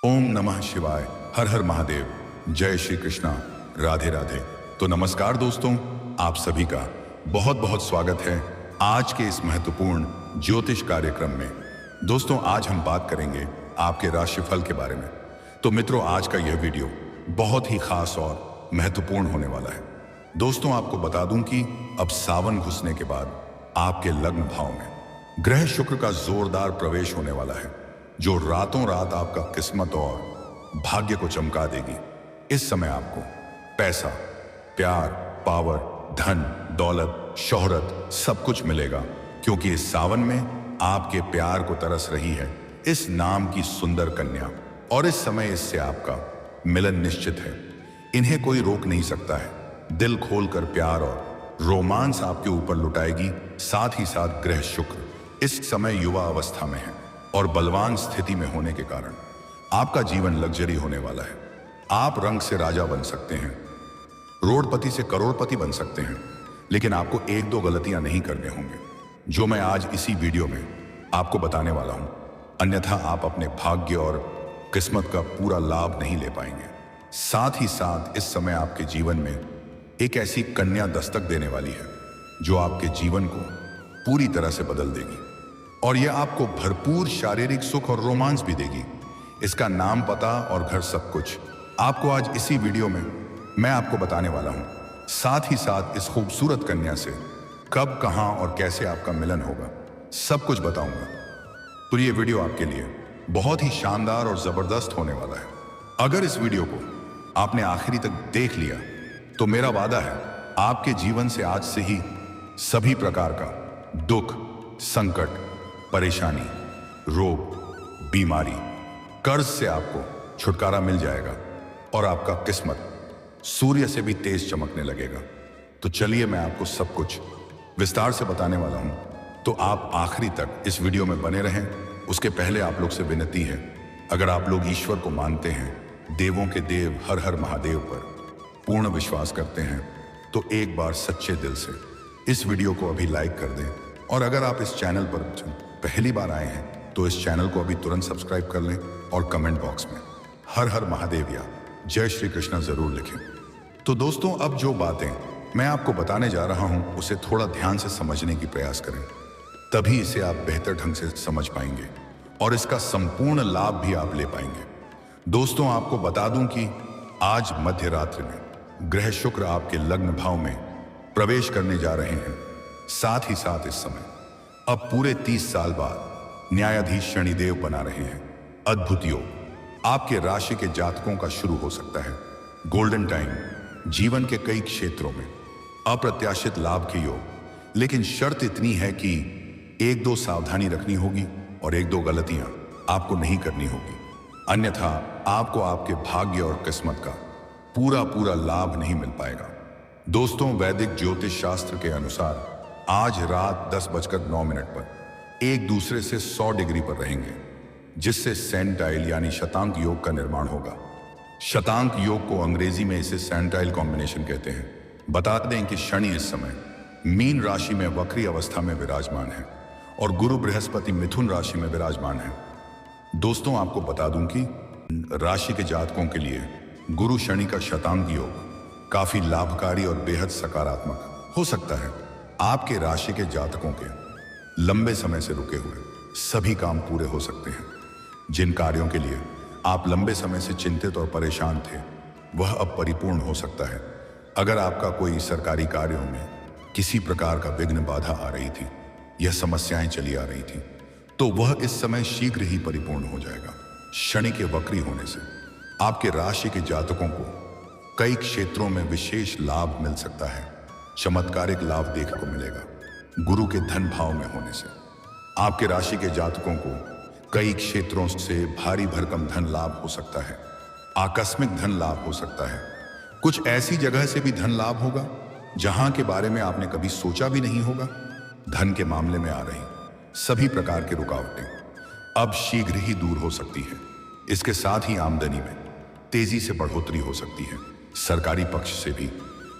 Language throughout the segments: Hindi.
ओम नमः शिवाय। हर हर महादेव। जय श्री कृष्णा। राधे राधे। तो नमस्कार दोस्तों, आप सभी का बहुत बहुत स्वागत है आज के इस महत्वपूर्ण ज्योतिष कार्यक्रम में। दोस्तों, आज हम बात करेंगे आपके राशिफल के बारे में। तो मित्रों, आज का यह वीडियो बहुत ही खास और महत्वपूर्ण होने वाला है। दोस्तों, आपको बता दूं कि अब सावन घुसने के बाद आपके लग्न भाव में ग्रह शुक्र का जोरदार प्रवेश होने वाला है, जो रातों रात आपका किस्मत और भाग्य को चमका देगी। इस समय आपको पैसा, प्यार, पावर, धन, दौलत, शोहरत सब कुछ मिलेगा, क्योंकि इस सावन में आपके प्यार को तरस रही है इस नाम की सुंदर कन्या, और इस समय इससे आपका मिलन निश्चित है। इन्हें कोई रोक नहीं सकता है। दिल खोलकर प्यार और रोमांस आपके ऊपर लुटाएगी। साथ ही साथ ग्रह शुक्र इस समय युवा अवस्था में है और बलवान स्थिति में होने के कारण आपका जीवन लग्जरी होने वाला है। आप रंग से राजा बन सकते हैं, रोडपति से करोड़पति बन सकते हैं, लेकिन आपको एक दो गलतियां नहीं करने होंगे, जो मैं आज इसी वीडियो में आपको बताने वाला हूं। अन्यथा आप अपने भाग्य और किस्मत का पूरा लाभ नहीं ले पाएंगे। साथ ही साथ इस समय आपके जीवन में एक ऐसी कन्या दस्तक देने वाली है जो आपके जीवन को पूरी तरह से बदल देगी, और यह आपको भरपूर शारीरिक सुख और रोमांस भी देगी। इसका नाम, पता और घर सब कुछ आपको आज इसी वीडियो में मैं आपको बताने वाला हूं। साथ ही साथ इस खूबसूरत कन्या से कब, कहां और कैसे आपका मिलन होगा, सब कुछ बताऊंगा। तो ये वीडियो आपके लिए बहुत ही शानदार और जबरदस्त होने वाला है। अगर इस वीडियो को आपने आखिरी तक देख लिया तो मेरा वादा है आपके जीवन से आज से ही सभी प्रकार का दुख, संकट, परेशानी, रोग, बीमारी, कर्ज से आपको छुटकारा मिल जाएगा और आपका किस्मत सूर्य से भी तेज चमकने लगेगा। तो चलिए, मैं आपको सब कुछ विस्तार से बताने वाला हूं, तो आप आखिरी तक इस वीडियो में बने रहें। उसके पहले आप लोग से विनती है, अगर आप लोग ईश्वर को मानते हैं, देवों के देव हर हर महादेव पर पूर्ण विश्वास करते हैं, तो एक बार सच्चे दिल से इस वीडियो को अभी लाइक कर दें। और अगर आप इस चैनल पर पहली बार आए हैं तो इस चैनल को अभी तुरंत सब्सक्राइब कर लें, और कमेंट बॉक्स में हर हर महादेव या जय श्री कृष्णा जरूर लिखें। तो दोस्तों, अब जो बातें मैं आपको बताने जा रहा हूं उसे थोड़ा ध्यान से समझने की प्रयास करें, तभी इसे आप बेहतर ढंग से समझ पाएंगे और इसका संपूर्ण लाभ भी आप ले पाएंगे। दोस्तों, आपको बता दूं कि आज मध्य रात्रि में ग्रह शुक्र आपके लग्न भाव में प्रवेश करने जा रहे हैं। साथ ही साथ इस समय अब पूरे 30 साल बाद न्यायाधीश शनिदेव बना रहे हैं। अद्भुत योग आपके राशि के जातकों का शुरू हो सकता है। गोल्डन टाइम जीवन के कई क्षेत्रों में अप्रत्याशित लाभ के योग, लेकिन शर्त इतनी है कि एक दो सावधानी रखनी होगी और एक दो गलतियां आपको नहीं करनी होगी, अन्यथा आपको आपके भाग्य और किस्मत का पूरा लाभ नहीं मिल पाएगा। दोस्तों, वैदिक ज्योतिष शास्त्र के अनुसार आज रात 10:09 पर एक दूसरे से 100 डिग्री पर रहेंगे, जिससे सेंटाइल यानी शतांक योग का निर्माण होगा। शतांक योग को अंग्रेजी में इसे सेंटाइल कॉम्बिनेशन कहते हैं। बता दें कि शनि इस समय मीन राशि में वक्री अवस्था में विराजमान है और गुरु बृहस्पति मिथुन राशि में विराजमान है। दोस्तों, आपको बता दूं कि राशि के जातकों के लिए गुरु शनि का शतांक योग काफी लाभकारी और बेहद सकारात्मक हो सकता है। आपके राशि के जातकों के लंबे समय से रुके हुए सभी काम पूरे हो सकते हैं। जिन कार्यों के लिए आप लंबे समय से चिंतित और परेशान थे, वह अब परिपूर्ण हो सकता है। अगर आपका कोई सरकारी कार्यों में किसी प्रकार का विघ्न, बाधा आ रही थी या समस्याएं चली आ रही थी, तो वह इस समय शीघ्र ही परिपूर्ण हो जाएगा। शनि के वक्री होने से आपके राशि के जातकों को कई क्षेत्रों में विशेष लाभ मिल सकता है। चमत्कारिक लाभ देखने को मिलेगा। गुरु के धन भाव में होने से आपके राशि के जातकों को कई क्षेत्रों से भारी भरकम धन लाभ हो सकता है। आकस्मिक धन लाभ हो सकता है। कुछ ऐसी जगह से भी धन लाभ होगा जहां के बारे में आपने कभी सोचा भी नहीं होगा। धन के मामले में आ रही सभी प्रकार की रुकावटें अब शीघ्र ही दूर हो सकती है। इसके साथ ही आमदनी में तेजी से बढ़ोतरी हो सकती है। सरकारी पक्ष से भी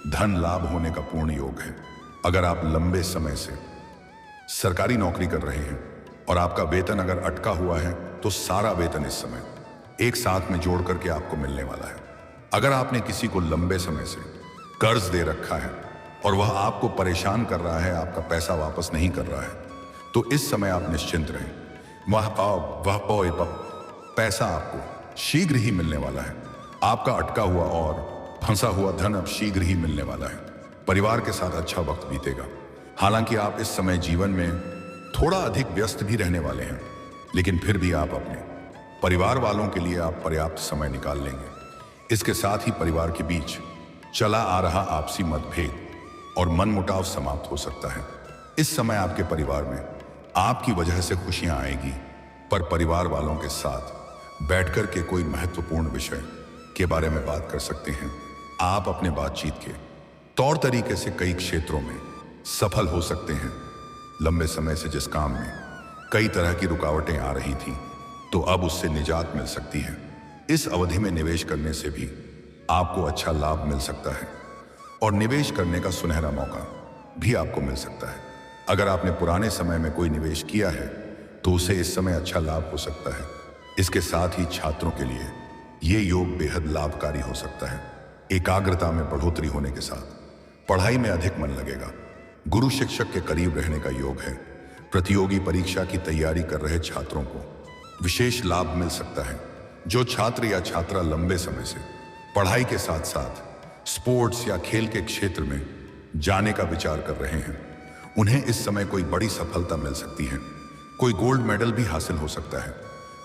धन लाभ होने का पूर्ण योग है। अगर आप लंबे समय से सरकारी नौकरी कर रहे हैं और आपका वेतन अगर अटका हुआ है, तो सारा वेतन इस समय एक साथ में जोड़ करके आपको मिलने वाला है। अगर आपने किसी को लंबे समय से कर्ज दे रखा है और वह आपको परेशान कर रहा है, आपका पैसा वापस नहीं कर रहा है, तो इस समय आप निश्चिंत रहें। वह पैसा आपको शीघ्र ही मिलने वाला है। आपका अटका हुआ और फंसा हुआ धन अब शीघ्र ही मिलने वाला है। परिवार के साथ अच्छा वक्त बीतेगा। हालांकि आप इस समय जीवन में थोड़ा अधिक व्यस्त भी रहने वाले हैं, लेकिन फिर भी आप अपने परिवार वालों के लिए आप पर्याप्त समय निकाल लेंगे। इसके साथ ही परिवार के बीच चला आ रहा आपसी मतभेद और मनमुटाव समाप्त हो सकता है। इस समय आपके परिवार में आपकी वजह से खुशियां आएगी, पर परिवार वालों के साथ बैठकर के कोई महत्वपूर्ण विषय के बारे में बात कर सकते हैं। आप अपने बातचीत के तौर तरीके से कई क्षेत्रों में सफल हो सकते हैं। लंबे समय से जिस काम में कई तरह की रुकावटें आ रही थीं, तो अब उससे निजात मिल सकती है। इस अवधि में निवेश करने से भी आपको अच्छा लाभ मिल सकता है और निवेश करने का सुनहरा मौका भी आपको मिल सकता है। अगर आपने पुराने समय में कोई निवेश किया है तो उसे इस समय अच्छा लाभ हो सकता है। इसके साथ ही छात्रों के लिए ये योग बेहद लाभकारी हो सकता है। एकाग्रता में बढ़ोतरी होने के साथ पढ़ाई में अधिक मन लगेगा। गुरु शिक्षक के करीब रहने का योग है। प्रतियोगी परीक्षा की तैयारी कर रहे छात्रों को विशेष लाभ मिल सकता है। जो छात्र या छात्रा लंबे समय से पढ़ाई के साथ साथ स्पोर्ट्स या खेल के क्षेत्र में जाने का विचार कर रहे हैं, उन्हें इस समय कोई बड़ी सफलता मिल सकती है। कोई गोल्ड मेडल भी हासिल हो सकता है।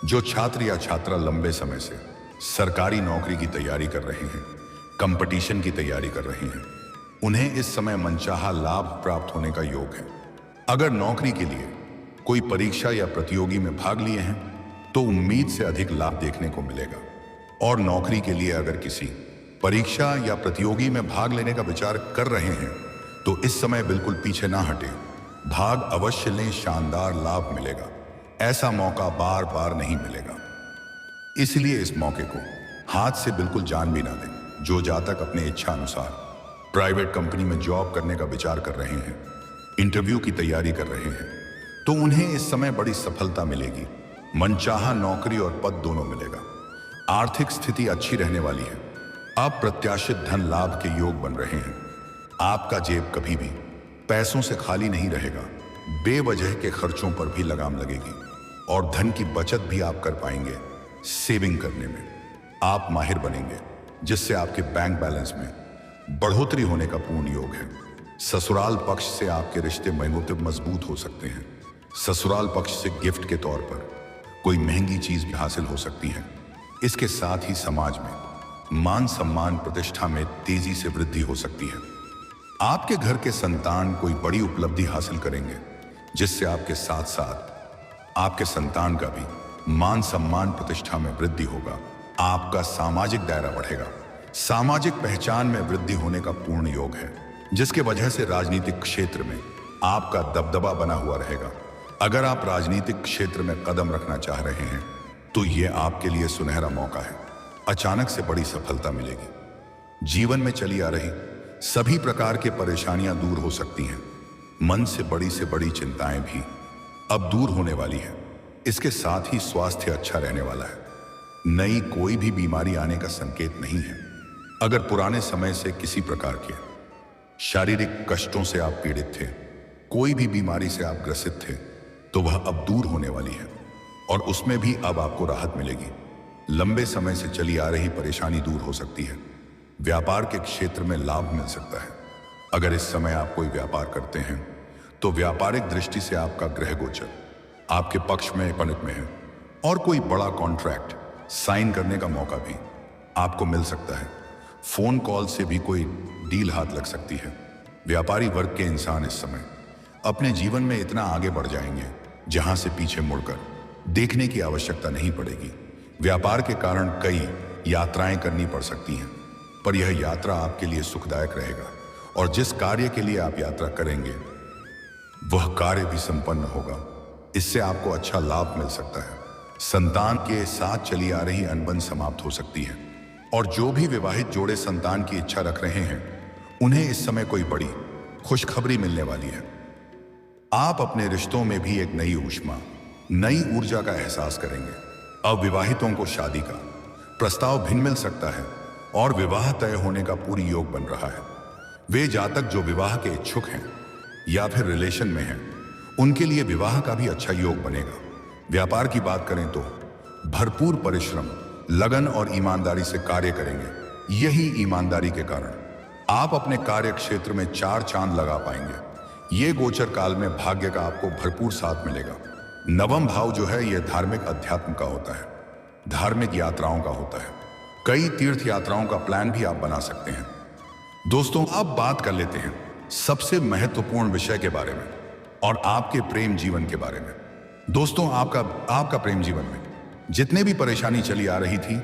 जो छात्र या छात्रा लंबे समय से सरकारी नौकरी की तैयारी कर रहे हैं, कंपटीशन की तैयारी कर रहे हैं, उन्हें इस समय मनचाहा लाभ प्राप्त होने का योग है। अगर नौकरी के लिए कोई परीक्षा या प्रतियोगी में भाग लिए हैं तो उम्मीद से अधिक लाभ देखने को मिलेगा। और नौकरी के लिए अगर किसी परीक्षा या प्रतियोगी में भाग लेने का विचार कर रहे हैं तो इस समय बिल्कुल पीछे ना हटें, भाग अवश्य लें, शानदार लाभ मिलेगा। ऐसा मौका बार बार नहीं मिलेगा, इसलिए इस मौके को हाथ से बिल्कुल जान भी ना दें। जो जातक अपने इच्छा अनुसार प्राइवेट कंपनी में जॉब करने का विचार कर रहे हैं, इंटरव्यू की तैयारी कर रहे हैं, तो उन्हें इस समय बड़ी सफलता मिलेगी। मनचाहा नौकरी और पद दोनों मिलेगा। आर्थिक स्थिति अच्छी रहने वाली है। अप्रत्याशित धन लाभ के योग बन रहे हैं। आपका जेब कभी भी पैसों से खाली नहीं रहेगा। बेवजह के खर्चों पर भी लगाम लगेगी और धन की बचत भी आप कर पाएंगे। सेविंग करने में आप माहिर बनेंगे, जिससे आपके बैंक बैलेंस में बढ़ोतरी होने का पूर्ण योग है। ससुराल पक्ष से आपके रिश्ते मजबूत हो सकते हैं। ससुराल पक्ष से गिफ्ट के तौर पर कोई महंगी चीज भी हासिल हो सकती है। इसके साथ ही समाज में मान सम्मान प्रतिष्ठा में तेजी से वृद्धि हो सकती है। आपके घर के संतान कोई बड़ी उपलब्धि हासिल करेंगे, जिससे आपके साथ साथ आपके संतान का भी मान सम्मान प्रतिष्ठा में वृद्धि होगा। आपका सामाजिक दायरा बढ़ेगा। सामाजिक पहचान में वृद्धि होने का पूर्ण योग है, जिसके वजह से राजनीतिक क्षेत्र में आपका दबदबा बना हुआ रहेगा। अगर आप राजनीतिक क्षेत्र में कदम रखना चाह रहे हैं तो यह आपके लिए सुनहरा मौका है। अचानक से बड़ी सफलता मिलेगी। जीवन में चली आ रही सभी प्रकार के परेशानियां दूर हो सकती हैं। मन से बड़ी चिंताएं भी अब दूर होने वाली है। इसके साथ ही स्वास्थ्य अच्छा रहने वाला है। नई कोई भी बीमारी आने का संकेत नहीं है। अगर पुराने समय से किसी प्रकार के शारीरिक कष्टों से आप पीड़ित थे, कोई भी बीमारी से आप ग्रसित थे, तो वह अब दूर होने वाली है और उसमें भी अब आपको राहत मिलेगी। लंबे समय से चली आ रही परेशानी दूर हो सकती है। व्यापार के क्षेत्र में लाभ मिल सकता है। अगर इस समय आप कोई व्यापार करते हैं तो व्यापारिक दृष्टि से आपका ग्रह गोचर आपके पक्ष में पनित में है और कोई बड़ा कॉन्ट्रैक्ट साइन करने का मौका भी आपको मिल सकता है। फोन कॉल से भी कोई डील हाथ लग सकती है। व्यापारी वर्ग के इंसान इस समय अपने जीवन में इतना आगे बढ़ जाएंगे जहां से पीछे मुड़कर देखने की आवश्यकता नहीं पड़ेगी। व्यापार के कारण कई यात्राएं करनी पड़ सकती हैं, पर यह यात्रा आपके लिए सुखदायक रहेगा और जिस कार्य के लिए आप यात्रा करेंगे वह कार्य भी संपन्न होगा। इससे आपको अच्छा लाभ मिल सकता है। संतान के साथ चली आ रही अनबन समाप्त हो सकती है और जो भी विवाहित जोड़े संतान की इच्छा रख रहे हैं उन्हें इस समय कोई बड़ी खुशखबरी मिलने वाली है। आप अपने रिश्तों में भी एक नई ऊष्मा, नई ऊर्जा का एहसास करेंगे। अविवाहितों को शादी का प्रस्ताव भिन्न मिल सकता है और विवाह तय होने का पूरी योग बन रहा है। वे जातक जो विवाह के इच्छुक हैं या फिर रिलेशन में हैं, उनके लिए विवाह का भी अच्छा योग बनेगा। व्यापार की बात करें तो भरपूर परिश्रम, लगन और ईमानदारी से कार्य करेंगे। यही ईमानदारी के कारण आप अपने कार्य क्षेत्र में चार चांद लगा पाएंगे। ये गोचर काल में भाग्य का आपको भरपूर साथ मिलेगा। नवम भाव जो है यह धार्मिक अध्यात्म का होता है, धार्मिक यात्राओं का होता है। कई तीर्थ यात्राओं का प्लान भी आप बना सकते हैं। दोस्तों, अब बात कर लेते हैं सबसे महत्वपूर्ण विषय के बारे में और आपके प्रेम जीवन के बारे में। दोस्तों, आपका प्रेम जीवन में जितने भी परेशानी चली आ रही थी,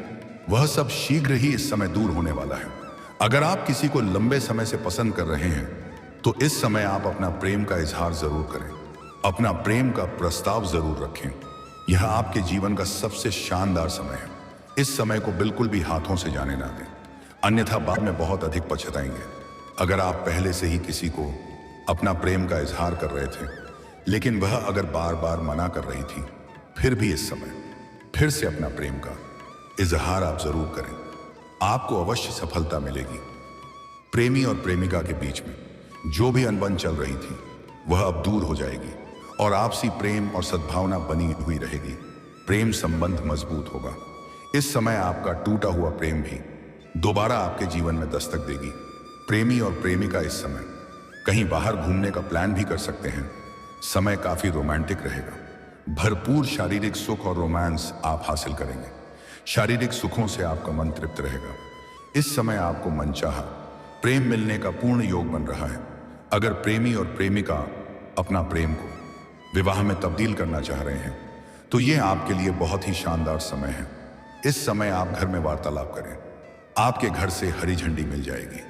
वह सब शीघ्र ही इस समय दूर होने वाला है। अगर आप किसी को लंबे समय से पसंद कर रहे हैं तो इस समय आप अपना प्रेम का इजहार जरूर करें, अपना प्रेम का प्रस्ताव जरूर रखें। यह आपके जीवन का सबसे शानदार समय है। इस समय को बिल्कुल भी हाथों से जाने ना दें, अन्यथा बाद में बहुत अधिक पछताएंगे। अगर आप पहले से ही किसी को अपना प्रेम का इजहार कर रहे थे, लेकिन वह अगर बार बार मना कर रही थी, फिर भी इस समय फिर से अपना प्रेम का इजहार आप जरूर करें। आपको अवश्य सफलता मिलेगी। प्रेमी और प्रेमिका के बीच में जो भी अनबन चल रही थी, वह अब दूर हो जाएगी और आपसी प्रेम और सद्भावना बनी हुई रहेगी। प्रेम संबंध मजबूत होगा। इस समय आपका टूटा हुआ प्रेम भी दोबारा आपके जीवन में दस्तक देगी। प्रेमी और प्रेमिका इस समय कहीं बाहर घूमने का प्लान भी कर सकते हैं। समय काफी रोमांटिक रहेगा। भरपूर शारीरिक सुख और रोमांस आप हासिल करेंगे। शारीरिक सुखों से आपका मन तृप्त रहेगा। इस समय आपको मनचाहा प्रेम मिलने का पूर्ण योग बन रहा है। अगर प्रेमी और प्रेमिका अपना प्रेम को विवाह में तब्दील करना चाह रहे हैं, तो यह आपके लिए बहुत ही शानदार समय है। इस समय आप घर में वार्तालाप करें। आपके घर से हरी झंडी मिल जाएगी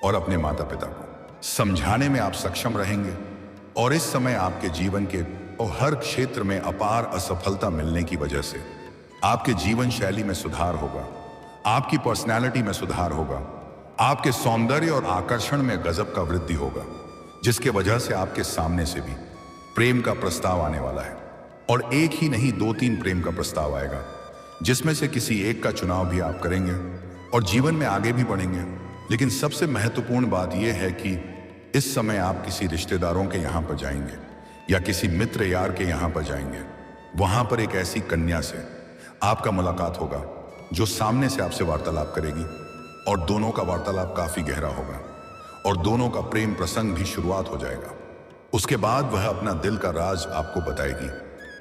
और अपने माता पिता को समझाने में आप सक्षम रहेंगे। और इस समय आपके जीवन के और हर क्षेत्र में अपार असफलता मिलने की वजह से आपके जीवन शैली में सुधार होगा, आपकी पर्सनैलिटी में सुधार होगा, आपके सौंदर्य और आकर्षण में गजब का वृद्धि होगा, जिसके वजह से आपके सामने से भी प्रेम का प्रस्ताव आने वाला है। और एक ही नहीं, 2-3 प्रेम का प्रस्ताव आएगा, जिसमें से किसी एक का चुनाव भी आप करेंगे और जीवन में आगे भी बढ़ेंगे। लेकिन सबसे महत्वपूर्ण बात यह है कि इस समय आप किसी रिश्तेदारों के यहाँ पर जाएंगे या किसी मित्र यार के यहाँ पर जाएंगे। वहां पर एक ऐसी कन्या से आपका मुलाकात होगा जो सामने से आपसे वार्तालाप करेगी और दोनों का वार्तालाप काफी गहरा होगा और दोनों का प्रेम प्रसंग भी शुरुआत हो जाएगा। उसके बाद वह अपना दिल का राज आपको बताएगी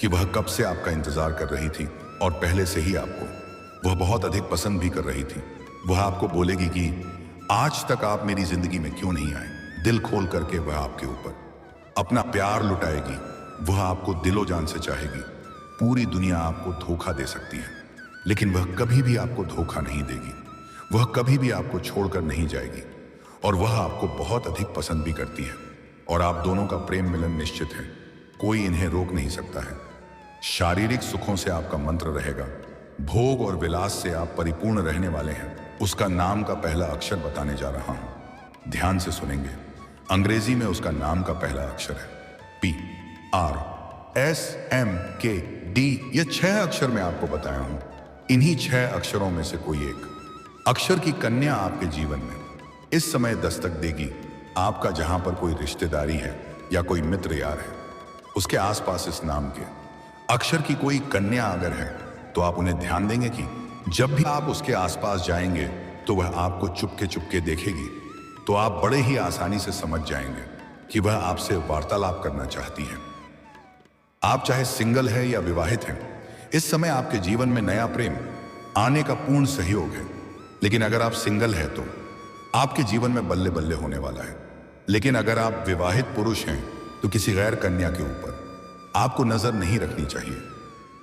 कि वह कब से आपका इंतजार कर रही थी और पहले से ही आपको वह बहुत अधिक पसंद भी कर रही थी। वह आपको बोलेगी कि आज तक आप मेरी जिंदगी में क्यों नहीं आए। दिल खोल करके वह आपके ऊपर अपना प्यार लुटाएगी। वह आपको दिलो जान से चाहेगी। पूरी दुनिया आपको धोखा दे सकती है, लेकिन वह कभी भी आपको धोखा नहीं देगी। वह कभी भी आपको छोड़कर नहीं जाएगी और वह आपको बहुत अधिक पसंद भी करती है और आप दोनों का प्रेम मिलन निश्चित है। कोई इन्हें रोक नहीं सकता है। शारीरिक सुखों से आपका मंत्र रहेगा। भोग और विलास से आप परिपूर्ण रहने वाले हैं। उसका नाम का पहला अक्षर बताने जा रहा हूं, ध्यान से सुनेंगे। अंग्रेजी में उसका नाम का पहला अक्षर है PRSMKD। ये 6 अक्षर मैं आपको बताया हूं। इन्हीं 6 अक्षरों में से कोई एक अक्षर की कन्या आपके जीवन में इस समय दस्तक देगी। आपका जहां पर कोई रिश्तेदारी है या कोई मित्र यार है, उसके आसपास इस नाम के अक्षर की कोई कन्या अगर है, तो आप उन्हें ध्यान देंगे कि जब भी आप उसके आसपास जाएंगे तो वह आपको चुपके चुपके देखेगी। तो आप बड़े ही आसानी से समझ जाएंगे कि वह आपसे वार्तालाप करना चाहती है। आप चाहे सिंगल है या विवाहित हैं, इस समय आपके जीवन में नया प्रेम आने का पूर्ण सहयोग है। लेकिन अगर आप सिंगल है तो आपके जीवन में बल्ले बल्ले होने वाला है। लेकिन अगर आप विवाहित पुरुष हैं तो किसी गैर कन्या के ऊपर आपको नजर नहीं रखनी चाहिए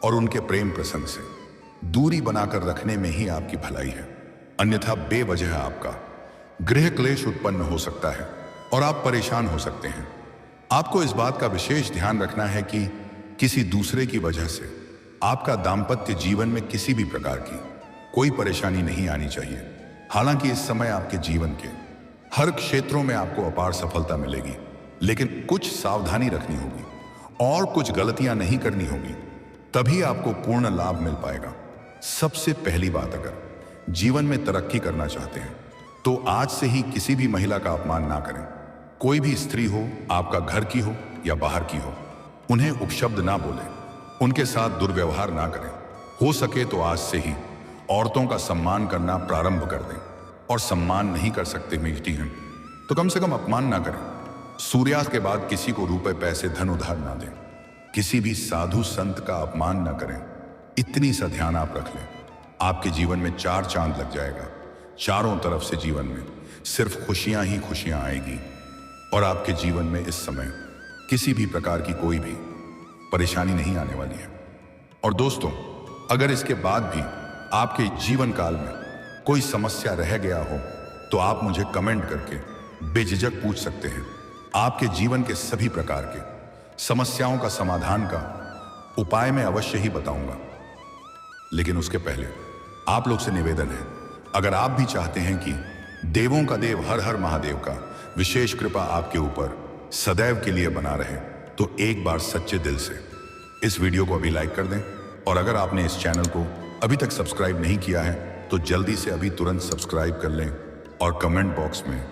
और उनके प्रेम प्रसंग से दूरी बनाकर रखने में ही आपकी भलाई है। अन्यथा बेवजह आपका गृह क्लेश उत्पन्न हो सकता है और आप परेशान हो सकते हैं। आपको इस बात का विशेष ध्यान रखना है कि किसी दूसरे की वजह से आपका दाम्पत्य जीवन में किसी भी प्रकार की कोई परेशानी नहीं आनी चाहिए। हालांकि इस समय आपके जीवन के हर क्षेत्रों में आपको अपार सफलता मिलेगी, लेकिन कुछ सावधानी रखनी होगी और कुछ गलतियां नहीं करनी होगी। तभी आपको पूर्ण लाभ मिल पाएगा। सबसे पहली बात, अगर जीवन में तरक्की करना चाहते हैं तो आज से ही किसी भी महिला का अपमान ना करें। कोई भी स्त्री हो, आपका घर की हो या बाहर की हो, उन्हें उपशब्द ना बोलें, उनके साथ दुर्व्यवहार ना करें। हो सके तो आज से ही औरतों का सम्मान करना प्रारंभ कर दें। और सम्मान नहीं कर सकते मिलती हैं तो कम से कम अपमान ना करें। सूर्यास्त के बाद किसी को रुपए पैसे धन उधार ना दें। किसी भी साधु संत का अपमान ना करें। इतनी सा ध्यान आप रख लें, आपके जीवन में 4 चांद लग जाएगा। चारों तरफ से जीवन में सिर्फ खुशियां ही खुशियां आएगी और आपके जीवन में इस समय किसी भी प्रकार की कोई भी परेशानी नहीं आने वाली है। और दोस्तों, अगर इसके बाद भी आपके जीवन काल में कोई समस्या रह गया हो तो आप मुझे कमेंट करके बेझिझक पूछ सकते हैं। आपके जीवन के सभी प्रकार के समस्याओं का समाधान का उपाय मैं अवश्य ही बताऊंगा। लेकिन उसके पहले आप लोग से निवेदन है, अगर आप भी चाहते हैं कि देवों का देव हर हर महादेव का विशेष कृपा आपके ऊपर सदैव के लिए बना रहे, तो एक बार सच्चे दिल से इस वीडियो को अभी लाइक कर दें। और अगर आपने इस चैनल को अभी तक सब्सक्राइब नहीं किया है तो जल्दी से अभी तुरंत सब्सक्राइब कर लें और कमेंट बॉक्स में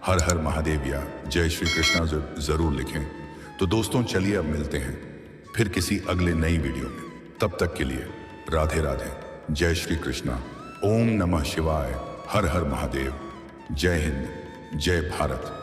हर हर महादेव या जय श्री कृष्णा जरूर लिखें। तो दोस्तों, चलिए अब मिलते हैं फिर किसी अगले नई वीडियो में। तब तक के लिए राधे राधे, जय श्री कृष्णा, ओम नमः शिवाय, हर हर महादेव, जय हिंद, जय भारत।